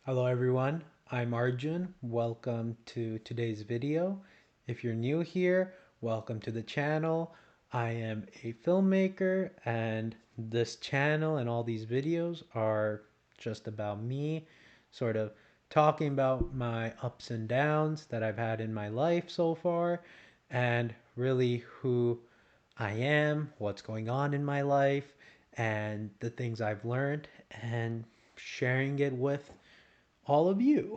Hello everyone, I'm Arjun. Welcome to today's video. If you're new here, welcome to the channel. I am a filmmaker and this channel and all these videos are just about me, sort of talking about my ups and downs that I've had in my life so far and really who I am, what's going on in my life, and the things I've learned and sharing it with all of you.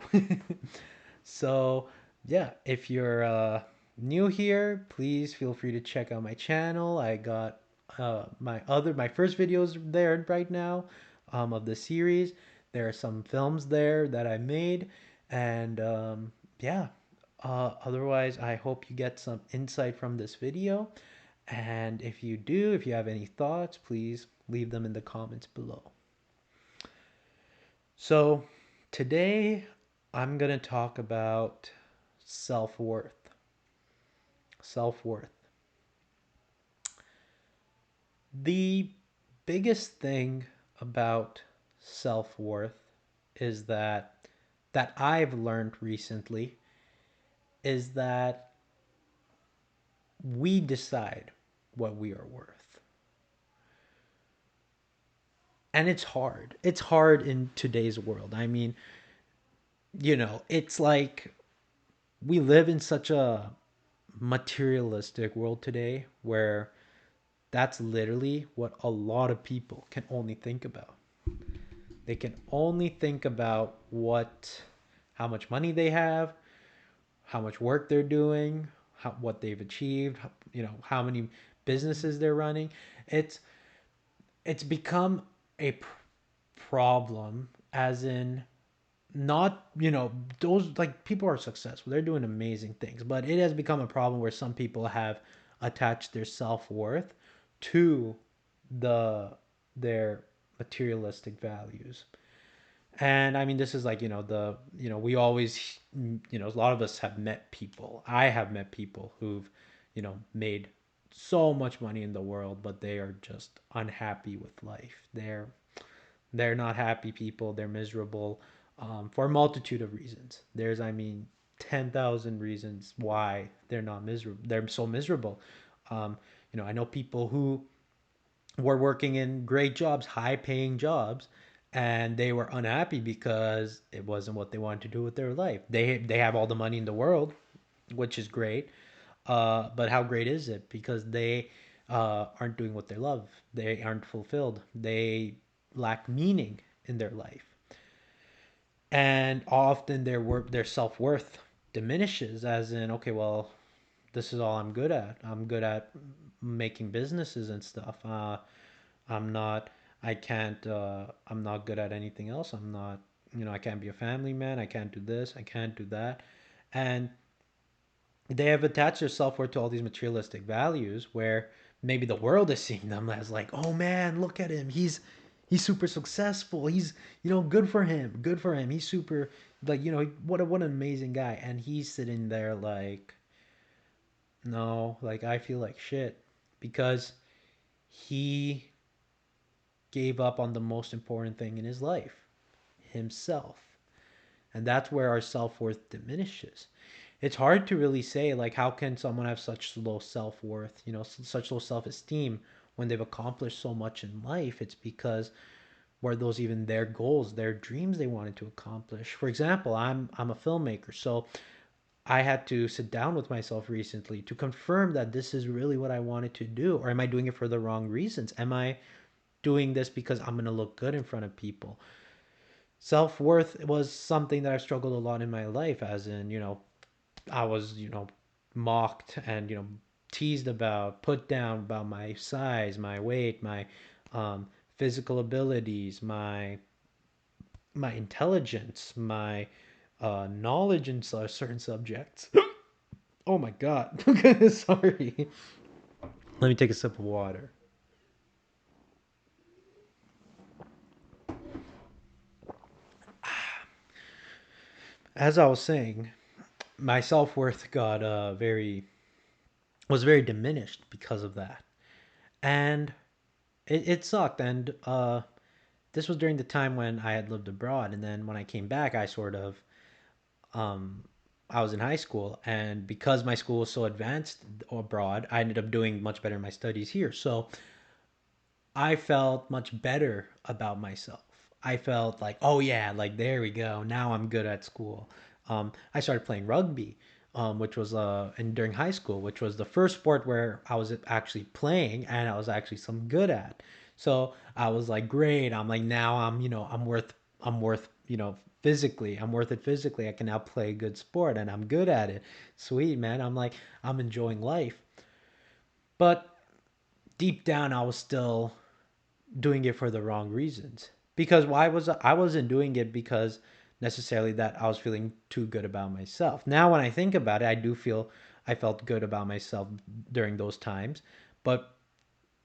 So, yeah, if you're new here, please feel free to check out my channel. I got my first videos there right now of the series. There are some films there that I made, and yeah. Otherwise, I hope you get some insight from this video. And if you do, if you have any thoughts, please leave them in the comments below. So, today I'm going to talk about self worth. Self worth. The biggest thing about self worth is that I've learned recently is that we decide what we are worth. And it's hard. It's hard in today's world. I mean, it's like we live in such a materialistic world today where that's literally what a lot of people can only think about. They can only think about how much money they have, how much work they're doing, what they've achieved, how many businesses they're running. It's it's become a problem, as in, not, those, like, people are successful, they're doing amazing things, but it has become a problem where some people have attached their self-worth to the their materialistic values. And I mean, this is like, we always, a lot of us have met people. I have met people who've, made so much money in the world, but they are just unhappy with life. They're not happy people. They're miserable, for a multitude of reasons. There's, I mean, 10,000 reasons why they're not miserable. They're so miserable. I know people who were working in great jobs, high paying jobs, and they were unhappy because it wasn't what they wanted to do with their life. They have all the money in the world, which is great. But how great is it? Because they aren't doing what they love. They aren't fulfilled. They lack meaning in their life, and often their self worth diminishes. As in, okay, well, this is all I'm good at. I'm good at making businesses and stuff. I'm not. I can't. I'm not good at anything else. I'm not. I can't be a family man. I can't do this. I can't do that, and they have attached their self worth to all these materialistic values, where maybe the world is seeing them as like, oh man, look at him. He's super successful. He's, good for him. Good for him. He's super, like, what an amazing guy. And he's sitting there like, no, like, I feel like shit because he gave up on the most important thing in his life, himself. And that's where our self-worth diminishes. It's hard to really say, like, how can someone have such low self-worth, such low self-esteem when they've accomplished so much in life. It's because, were those even their goals, their dreams they wanted to accomplish? For example, I'm a filmmaker, so I had to sit down with myself recently to confirm that this is really what I wanted to do, or am I doing it for the wrong reasons? Am I doing this because I'm going to look good in front of people? Self worth was something that I've struggled a lot in my life, as in, I was, mocked and, teased about, put down about my size, my weight, my physical abilities, my intelligence, my knowledge in certain subjects. Oh my God. Sorry. Let me take a sip of water. As I was saying, my self worth got was very diminished because of that. And it sucked. And this was during the time when I had lived abroad, and then when I came back, I sort of um, I was in high school, and because my school was so advanced abroad, I ended up doing much better in my studies here. So I felt much better about myself. I felt like, oh yeah, like there we go. Now I'm good at school. I started playing rugby, which was and during high school, which was the first sport where I was actually playing and I was actually some good at. So I was like, great. I'm like, now I'm worth, physically. I'm worth it physically. I can now play a good sport and I'm good at it. Sweet, man. I'm like, I'm enjoying life. But deep down, I was still doing it for the wrong reasons. Because why was I wasn't doing it because necessarily that I was feeling too good about myself. Now when I think about it, I do feel I felt good about myself during those times, but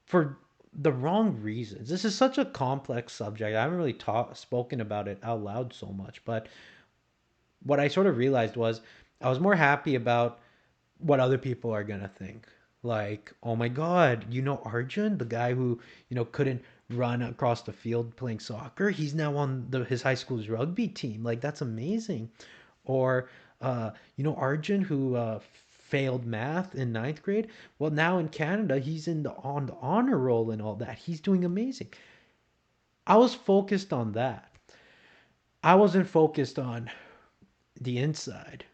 for the wrong reasons. This is such a complex subject. I haven't really spoken about it out loud so much, but what I sort of realized was I was more happy about what other people are gonna think. Like, oh my God, Arjun, the guy who couldn't run across the field playing soccer. He's now on his high school's rugby team. Like, that's amazing. Or, Arjun who failed math in ninth grade. Well, now in Canada, he's on the honor roll and all that. He's doing amazing. I was focused on that. I wasn't focused on the inside,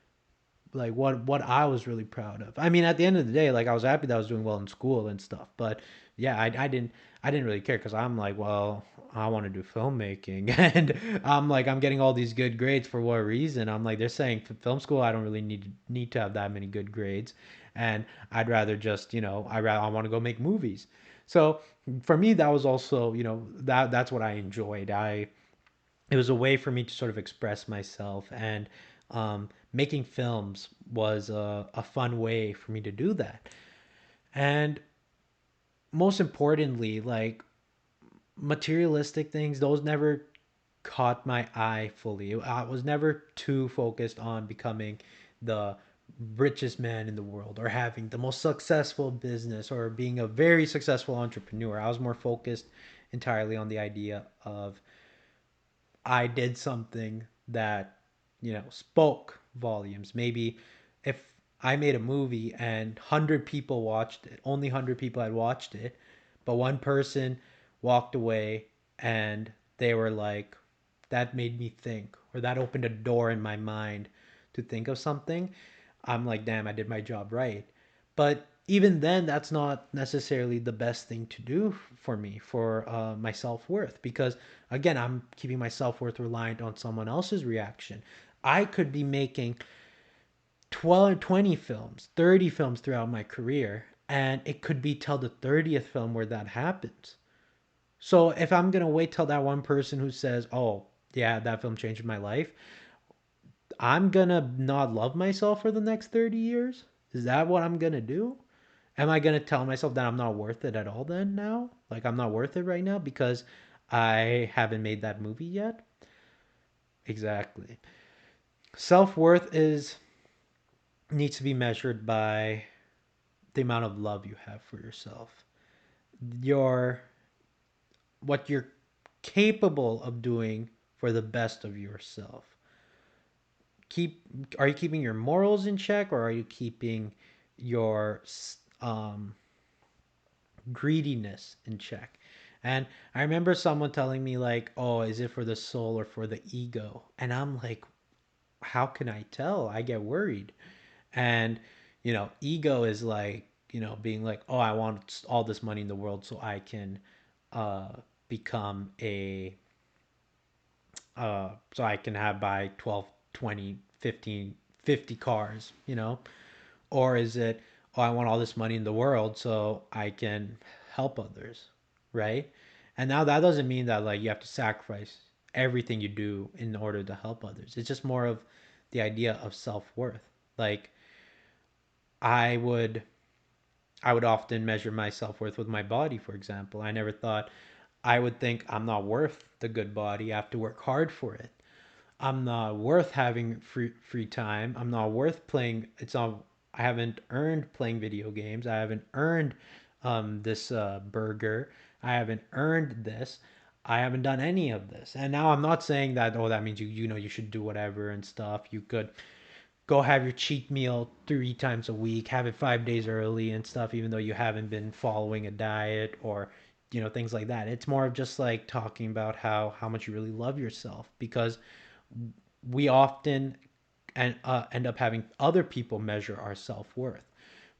like what I was really proud of. I mean, at the end of the day, like I was happy that I was doing well in school and stuff. But yeah, I didn't really care because I'm like, well, I want to do filmmaking, and I'm like, I'm getting all these good grades for what reason? I'm like, they're saying for film school, I don't really need to have that many good grades, and I'd rather just I want to go make movies. So for me, that was also that's what I enjoyed. I It was a way for me to sort of express myself, and making films was a fun way for me to do that. And most importantly, like, materialistic things, those never caught my eye fully. I was never too focused on becoming the richest man in the world or having the most successful business or being a very successful entrepreneur. I was more focused entirely on the idea of I did something that, spoke volumes. Maybe if I made a movie and 100 people watched it, only 100 people had watched it, but one person walked away and they were like, that made me think, or that opened a door in my mind to think of something. I'm like, damn, I did my job right. But even then, that's not necessarily the best thing to do for me, for my self worth, because again, I'm keeping my self worth reliant on someone else's reaction. I could be making 12, 20 films, 30 films throughout my career, and it could be till the 30th film where that happens. So if I'm going to wait till that one person who says, oh, yeah, that film changed my life, I'm gonna not love myself for the next 30 years? Is that what I'm gonna do? Am I gonna tell myself that I'm not worth it at all then now? Like, I'm not worth it right now because I haven't made that movie yet? Exactly. Self worth is needs to be measured by the amount of love you have for yourself. Your What you're capable of doing for the best of yourself. Keep Are you keeping your morals in check, or are you keeping your um greediness in check? And I remember someone telling me like, oh, is it for the soul or for the ego? And I'm like, how can I tell? I get worried. And ego is like, being like, oh, I want all this money in the world so I can uh become a so I can have buy 12, 20, 15, 50 cars, or is it, oh, I want all this money in the world so I can help others, right? And now that doesn't mean that like you have to sacrifice everything you do in order to help others. It's just more of the idea of self-worth. Like, I would I would often measure my self-worth with my body, for example. I never thought I would think I'm not worth the good body. I have to work hard for it. I'm not worth having free time. I'm not worth playing. It's not. I haven't earned playing video games. I haven't earned this burger. I haven't earned this. I haven't done any of this. And now I'm not saying that, oh, that means you should do whatever and stuff. You could go have your cheat meal 3 times a week, have it 5 days early and stuff, even though you haven't been following a diet or things like that. It's more of just like talking about how much you really love yourself, because we often end up having other people measure our self-worth.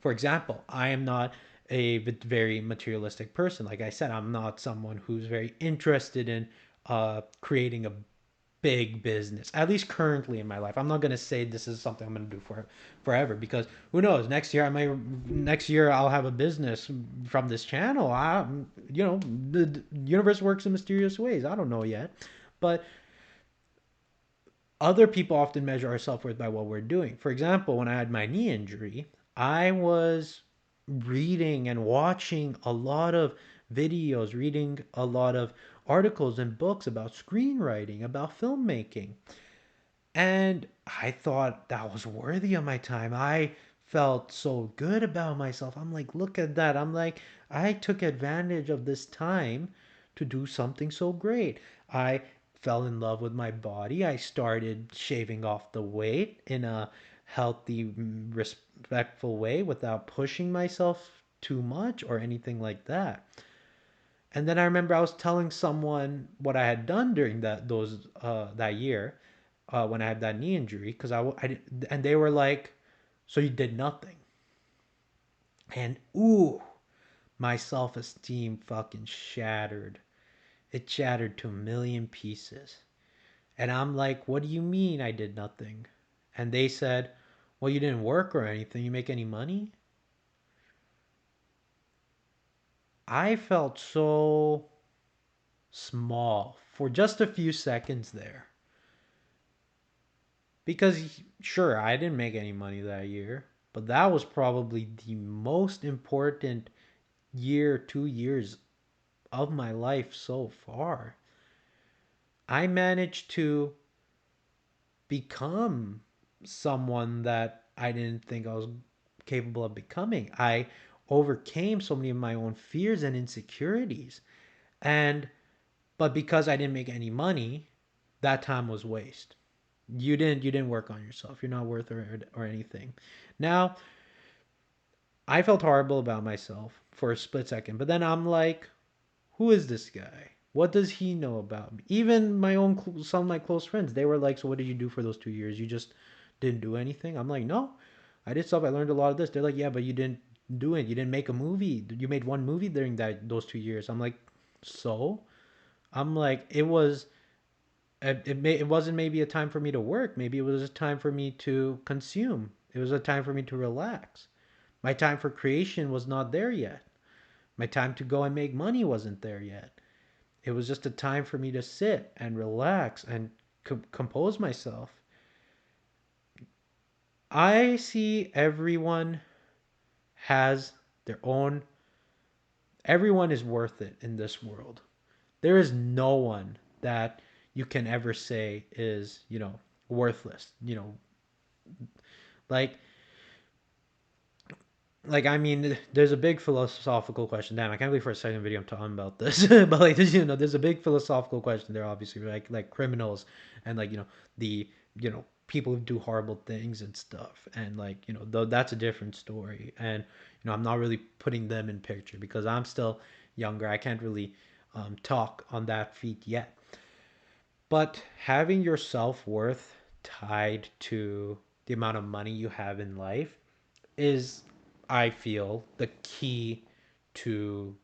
For example, I am not a very materialistic person. Like I said, I'm not someone who's very interested in creating a big business, at least currently in my life. I'm not going to say this is something I'm going to do for forever, because who knows, next year I'll have a business from this channel. The universe works in mysterious ways. I don't know yet. But other people often measure our self-worth by what we're doing. For example, when I had my knee injury, I was reading and watching a lot of videos, reading a lot of articles and books about screenwriting, about filmmaking. And I thought that was worthy of my time. I felt so good about myself. I'm like, look at that. I'm like, I took advantage of this time to do something so great. I fell in love with my body. I started shaving off the weight in a healthy, respectful way without pushing myself too much or anything like that. And then I remember I was telling someone what I had done during that year, when I had that knee injury, because and they were like, "So you did nothing?" And ooh, my self esteem fucking shattered. It shattered to a million pieces. And I'm like, "What do you mean I did nothing?" And they said, "Well, you didn't work or anything. You make any money?" I felt so small for just a few seconds there. Because sure, I didn't make any money that year, but that was probably the most important year, 2 years of my life so far. I managed to become someone that I didn't think I was capable of becoming. I overcame so many of my own fears and insecurities. And but because I didn't make any money, that time was waste. You didn't work on yourself. You're not worth or anything. Now, I felt horrible about myself for a split second, but then I'm like, who is this guy? What does he know about me? Even some of my close friends, they were like, so what did you do for those 2 years? You just didn't do anything? I'm like, no, I did stuff. I learned a lot of this. They're like, yeah, but you didn't do it. You didn't make a movie. You made one movie during those 2 years. I'm like, so? I'm like, it wasn't maybe a time for me to work. Maybe it was a time for me to consume. It was a time for me to relax. My time for creation was not there yet. My time to go and make money wasn't there yet. It was just a time for me to sit and relax and compose myself. I see has their own, everyone is worth it in this world. There is no one that you can ever say is, worthless. Like I mean, there's a big philosophical question. Damn, I can't believe for a second video I'm talking about this, but like, there's a big philosophical question there. Obviously, like criminals and like the people who do horrible things and stuff, and like though that's a different story. And I'm not really putting them in picture because I'm still younger. I can't really talk on that feat yet. But having your self worth tied to the amount of money you have in life is, I feel, the key to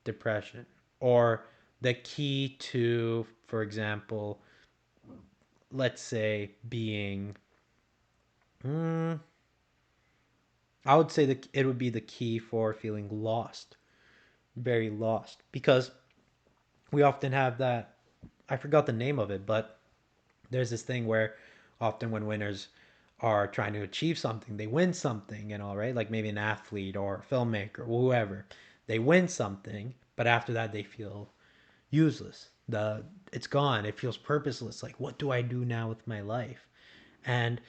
depression, or the key to, for example, let's say being, mm, I would say that it would be the key for feeling lost, very lost, because we often have that. I forgot the name of it, but there's this thing where often when winners are trying to achieve something, they win something and all right, like maybe an athlete or a filmmaker or whoever, they win something, but after that they feel useless. It's gone. It feels purposeless. Like, what do I do now with my life? And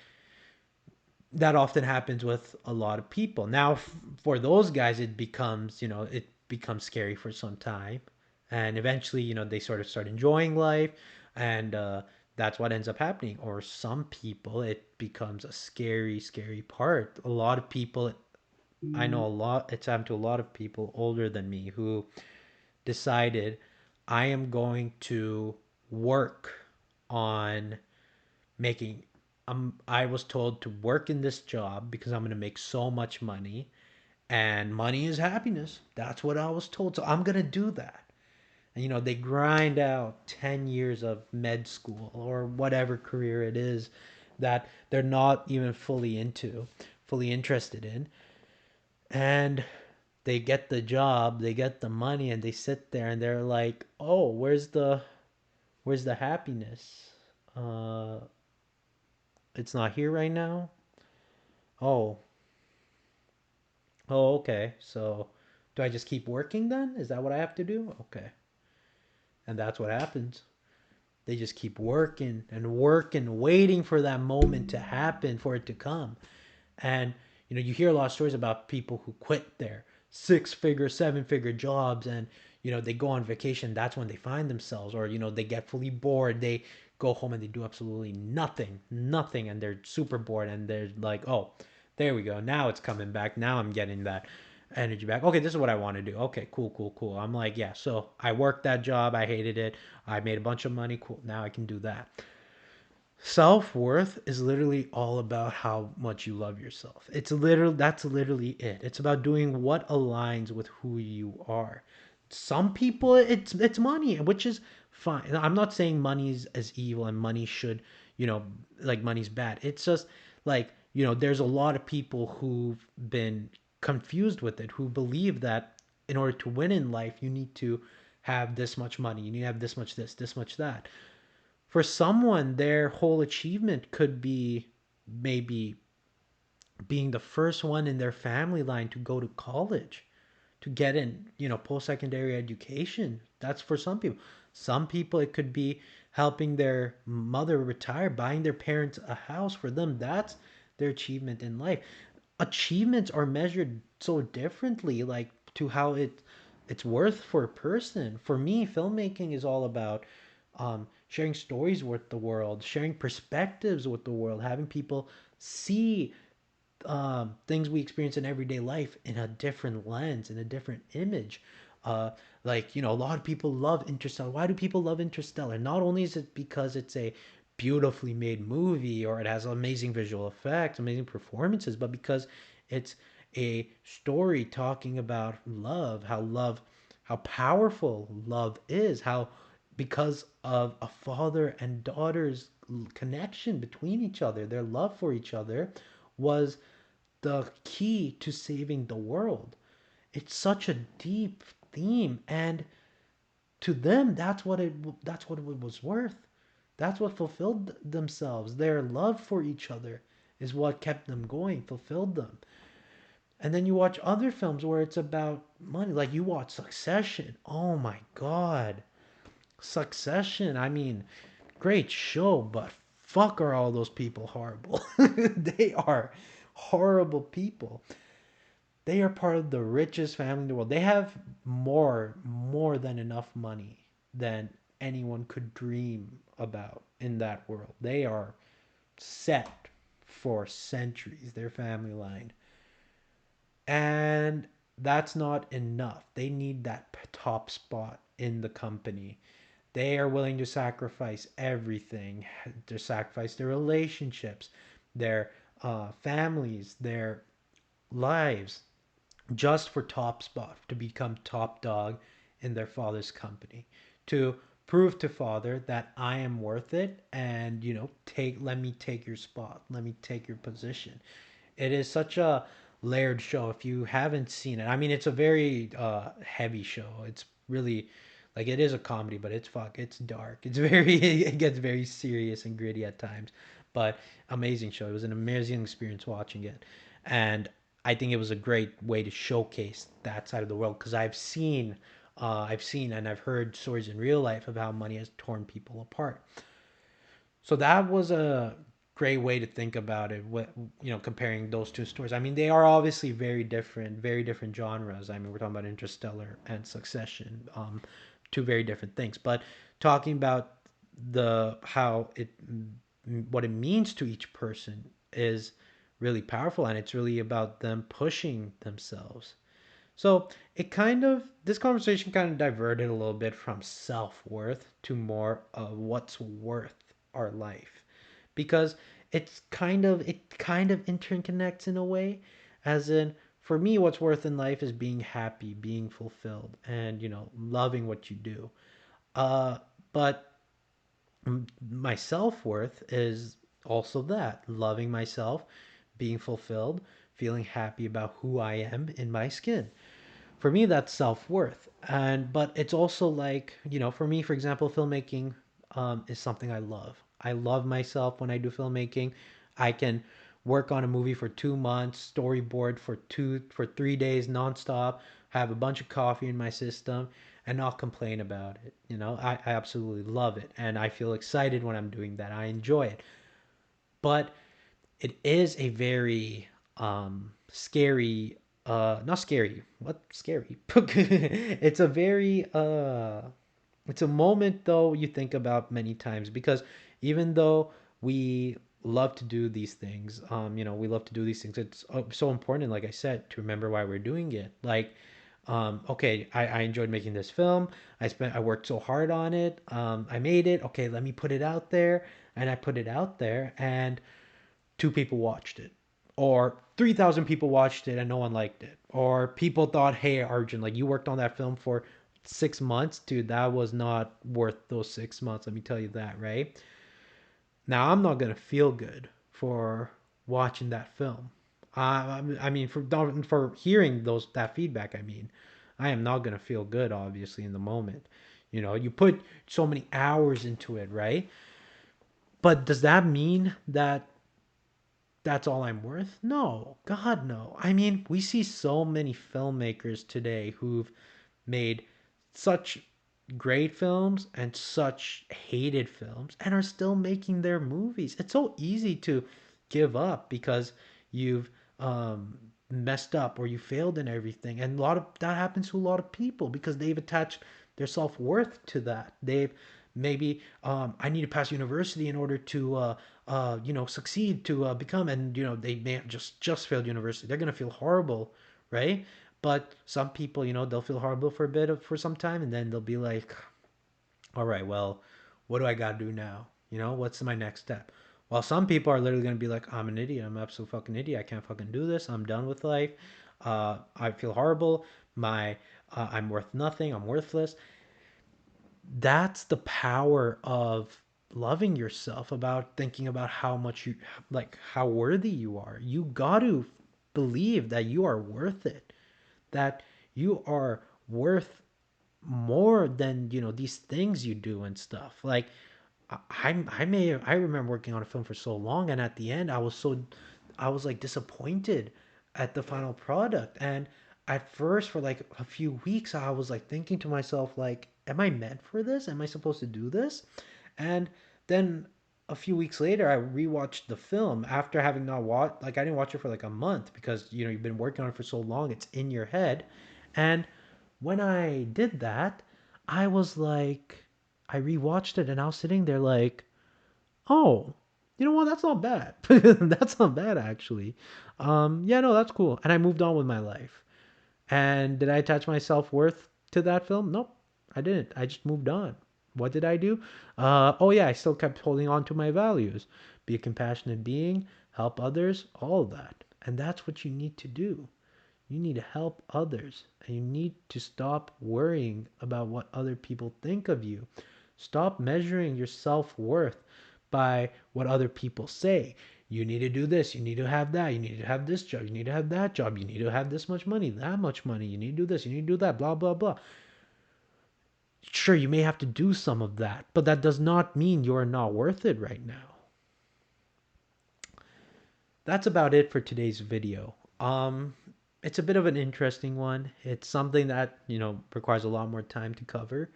that often happens with a lot of people. Now, for those guys, it becomes scary for some time, and eventually, they sort of start enjoying life, and that's what ends up happening. Or some people, it becomes a scary, scary part. A lot of people, I know a lot, it's happened to a lot of people older than me who decided, I am going to work on making, I was told to work in this job because I'm going to make so much money, and money is happiness. That's what I was told. So I'm going to do that. And, they grind out 10 years of med school or whatever career it is that they're not even fully interested in. And they get the job, they get the money, and they sit there and they're like, "Oh, where's the happiness? Uh, it's not here right now. Oh, oh, okay. So, do I just keep working then? Is that what I have to do? Okay." And that's what happens. They just keep working and working, waiting for that moment to happen, for it to come. And you hear a lot of stories about people who quit their six-figure, seven-figure jobs, and they go on vacation. That's when they find themselves, or they get fully bored. They go home and they do absolutely nothing, nothing, and they're super bored, and they're like, "Oh, there we go. Now it's coming back. Now I'm getting that energy back. Okay, this is what I want to do. Okay, cool, cool, cool." I'm like, yeah. So I worked that job. I hated it. I made a bunch of money. Cool. Now I can do that. Self worth is literally all about how much you love yourself. That's literally it. It's about doing what aligns with who you are. Some people, it's money, which is fine. I'm not saying money is evil and money should, you know, like money's bad. It's just like, there's a lot of people who've been confused with it, who believe that in order to win in life, you need to have this much money, you need to have this much this much that. For someone, their whole achievement could be maybe being the first one in their family line to go to college, to get in, post-secondary education. That's for some people. Some people, it could be helping their mother retire, buying their parents a house. For them, that's their achievement in life. Achievements are measured so differently, like to how it's worth for a person. For me, filmmaking is all about sharing stories with the world, sharing perspectives with the world, having people see things we experience in everyday life in a different lens, in a different image. Uh, like, a lot of people love Interstellar. Why do people love Interstellar? Not only is it because it's a beautifully made movie or it has amazing visual effects, amazing performances, but because it's a story talking about love, how powerful love is, how because of a father and daughter's connection between each other, their love for each other was the key to saving the world. It's such a deep theme, and to them, that's what it was worth. That's what fulfilled themselves. Their love for each other is what kept them going, fulfilled them. And then you watch other films where it's about money. Like you watch Succession. Oh my god. Succession. I mean, great show, but fuck are all those people horrible. They are horrible people. They are part of the richest family in the world. They have more than enough money than anyone could dream about in that world. They are set for centuries, their family line. And that's not enough. They need that top spot in the company. They are willing to sacrifice everything, to sacrifice their relationships, their families, their lives, just for top spot, to become top dog in their father's company, to prove to father that I am worth it, and take let me take your spot, let me take your position. It is such a layered show. If you haven't seen it, I mean, it's a very heavy show. It's really like, it is a comedy, but it's dark. It's very it gets very serious and gritty at times, but amazing show. It was an amazing experience watching it, and I think it was a great way to showcase that side of the world, because I've seen and I've heard stories in real life of how money has torn people apart. So that was a great way to think about it. Comparing those two stories. I mean, they are obviously very different genres. I mean, we're talking about Interstellar and Succession. two very different things. But talking about the how it what it means to each person is really powerful, and it's really about them pushing themselves. So it kind of this conversation kind of diverted a little bit from self-worth to more of what's worth our life, because it kind of interconnects in a way, as in, for me, what's worth in life is being happy, being fulfilled, and loving what you do. But my self-worth is also that, loving myself, being fulfilled, feeling happy about who I am in my skin. For me, that's self-worth. And but it's also like, for me, for example, filmmaking is something I love. I love myself when I do filmmaking. I can work on a movie for 2 months, storyboard for 3 days nonstop, have a bunch of coffee in my system, and not complain about it. I absolutely love it, and I feel excited when I'm doing that. I enjoy it. But it is a very scary, not scary, what scary? It's a very it's a moment though you think about many times, because even though we love to do these things, we love to do these things, it's so important, like I said, to remember why we're doing it. Like, okay, I enjoyed making this film. I worked so hard on it. I made it. Okay, let me put it out there. And I put it out there, and two people watched it, or 3,000 people watched it and no one liked it, or people thought, hey, Arjun, like, you worked on that film for 6 months, dude, that was not worth those 6 months, let me tell you that, right? Now I'm not gonna feel good for watching that film. I mean, for hearing that feedback. I mean, I am not gonna feel good, obviously, in the moment. You put so many hours into it, right? But does that mean that that's all I'm worth? No, God, no. I mean, we see so many filmmakers today who've made such great films and such hated films and are still making their movies. It's so easy to give up because you've messed up or you failed in everything. And a lot of that happens to a lot of people because they've attached their self worth to that. They've maybe, I need to pass university in order to succeed, to become, and they may have just failed university. They're gonna feel horrible, right? But some people, they'll feel horrible for a bit of for some time, and then they'll be like, all right, well, what do I gotta do now? What's my next step? While some people are literally gonna be like, I'm an idiot. I'm an absolute fucking idiot. I can't fucking do this. I'm done with life. I feel horrible. I'm worth nothing. I'm worthless. That's the power of loving yourself, about thinking about how much you, like, how worthy you are. You got to believe that you are worth it, that you are worth more than these things you do and stuff. Like, I remember working on a film for so long, and at the end I was like disappointed at the final product. And at first, for like a few weeks, I was like thinking to myself, like, am I meant for this? Am I supposed to do this? And then a few weeks later, I rewatched the film after having not watched, like, I didn't watch it for like a month because you've been working on it for so long, it's in your head. And when I did that, I was like, I rewatched it and I was sitting there like, oh, you know what? That's not bad. That's not bad, actually. Yeah, no, that's cool. And I moved on with my life. And did I attach my self worth to that film? Nope, I didn't. I just moved on. What did I do? Oh, yeah, I still kept holding on to my values. Be a compassionate being, help others, all of that. And that's what you need to do. You need to help others, and you need to stop worrying about what other people think of you. Stop measuring your self worth by what other people say. You need to do this, you need to have that, you need to have this job, you need to have that job, you need to have this much money, that much money, you need to do this, you need to do that, blah, blah, blah. Sure, you may have to do some of that, but that does not mean you're not worth it right now. That's about it for today's video. It's a bit of an interesting one. It's something that, requires a lot more time to cover.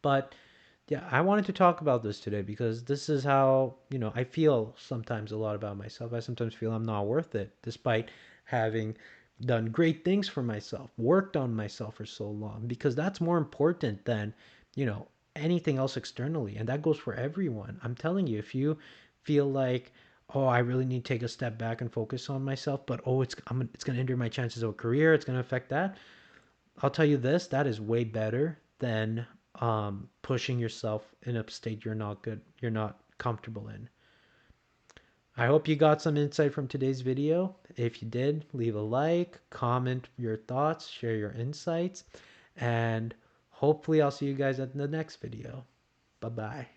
But yeah, I wanted to talk about this today because this is how, I feel sometimes a lot about myself. I sometimes feel I'm not worth it, despite having done great things for myself, worked on myself for so long, because that's more important than, you know, anything else externally. And that goes for everyone. I'm telling you, if you feel like, oh, I really need to take a step back and focus on myself, but oh, it's going to hinder my chances of a career, it's going to affect that. I'll tell you this, that is way better than pushing yourself in a state you're not comfortable in. I hope you got some insight from today's video. If you did, leave a like, comment your thoughts, share your insights, and hopefully I'll see you guys at the next video. Bye bye.